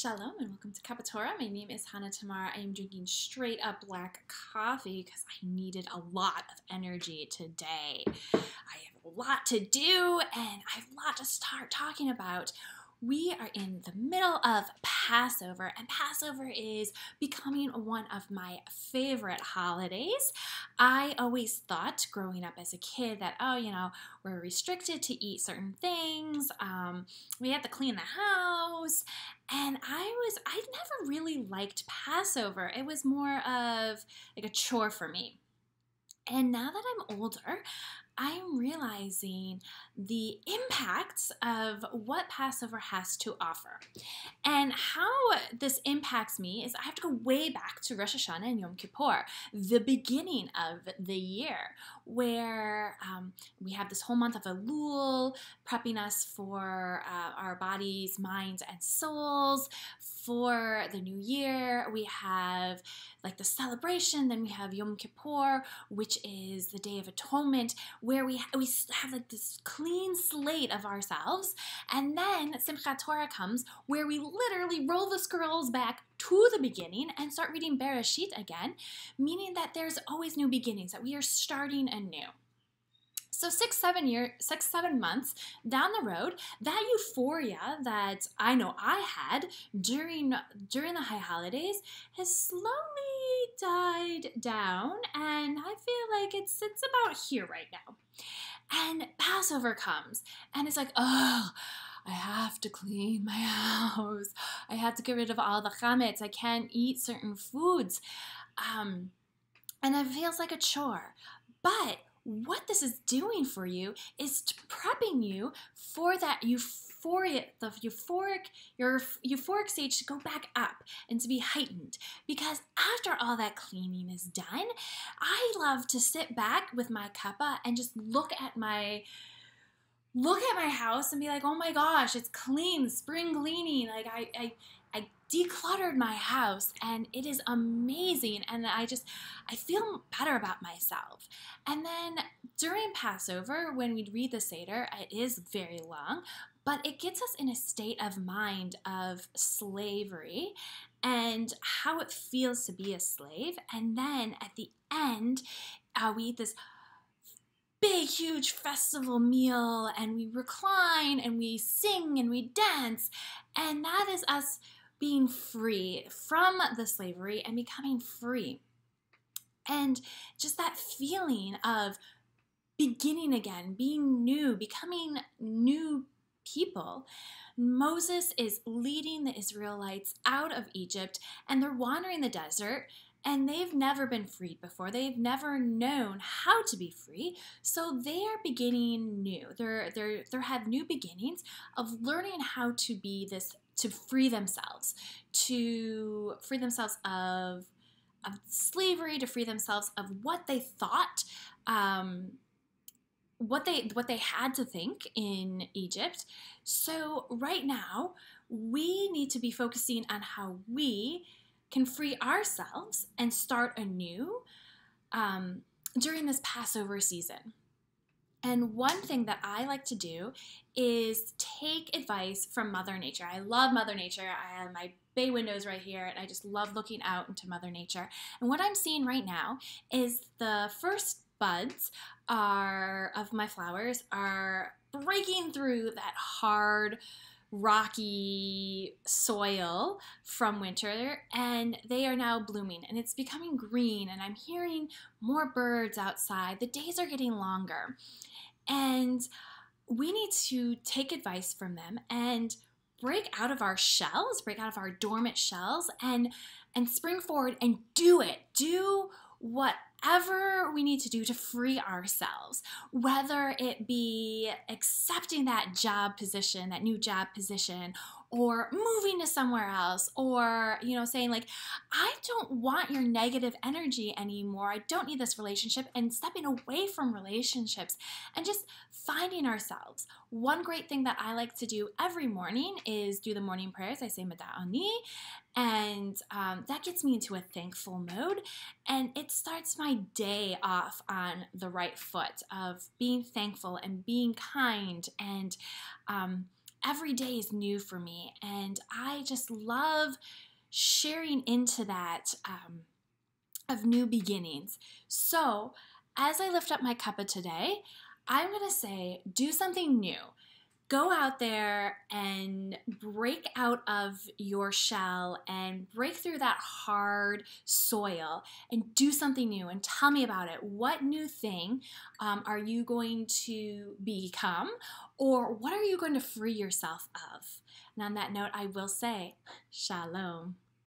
Shalom and welcome to Cuppa Torah. My name is Hannah Tamar. I am drinking straight up black coffee because I needed a lot of energy today. I have a lot to do and I have a lot to start talking about. We are in the middle of Passover, and Passover is becoming one of my favorite holidays. I always thought growing up as a kid that, we're restricted to eat certain things. We had to clean the house, and I never really liked Passover. It was more of like a chore for me. And now that I'm older, I'm realizing the impacts of what Passover has to offer. And how this impacts me is I have to go way back to Rosh Hashanah and Yom Kippur, the beginning of the year, where we have this whole month of Elul, prepping us for our bodies, minds, and souls for the new year. We have like the celebration, then we have Yom Kippur, which is the Day of Atonement, where we have like this clean slate of ourselves, and then Simchat Torah comes, where we literally roll the scrolls back to the beginning and start reading Bereshit again, meaning that there's always new beginnings, that we are starting anew. So 6-7 months down the road, that euphoria that I know I had during the high holidays has slowly died down, and I feel like it's about here right now. And Passover comes, and it's like, I have to clean my house. I have to get rid of all the chametz. I can't eat certain foods. And it feels like a chore. But what this is doing for you is prepping you for that euphoria, your euphoric stage to go back up and to be heightened. Because after all that cleaning is done, I love to sit back with my cuppa and just look at my house and be like, oh my gosh, it's clean, spring cleaning. Like I decluttered my house, and it is amazing, and I feel better about myself. And then during Passover, when we read the Seder, it is very long, but it gets us in a state of mind of slavery and how it feels to be a slave. And then at the end, we eat this big, huge festival meal, and we recline, and we sing, and we dance, and that is us being free from the slavery and becoming free. And just that feeling of beginning again, being new, becoming new people. Moses is leading the Israelites out of Egypt, and they're wandering the desert, and they've never been freed before. They've never known how to be free, so they are beginning new. They have new beginnings of learning how to be this, to free themselves of slavery, to free themselves of what they thought, what they had to think in Egypt. So right now, we need to be focusing on how we can free ourselves and start anew during this Passover season. And one thing that I like to do is take advice from Mother Nature. I love Mother Nature. I have my bay windows right here, and I just love looking out into Mother Nature. And what I'm seeing right now is the first buds of my flowers are breaking through that hard, rocky soil from winter, and they are now blooming, and it's becoming green, and I'm hearing more birds outside. The days are getting longer, and we need to take advice from them and break out of our shells, break out of our dormant shells, and spring forward and do it. Do whatever we need to do to free ourselves, whether it be accepting that job position, that new job position, or moving to somewhere else, or, saying like, I don't want your negative energy anymore. I don't need this relationship, and stepping away from relationships and just finding ourselves. One great thing that I like to do every morning is do the morning prayers. I say Mada'ani, and that gets me into a thankful mode, and it starts my day off on the right foot of being thankful and being kind, and every day is new for me, and I I just love sharing into that of new beginnings. So as I lift up my cuppa today, I'm going to say, do something new. Go out there and break out of your shell and break through that hard soil and do something new, and tell me about it. What new thing are you going to become, or what are you going to free yourself of? And on that note, I will say, Shalom.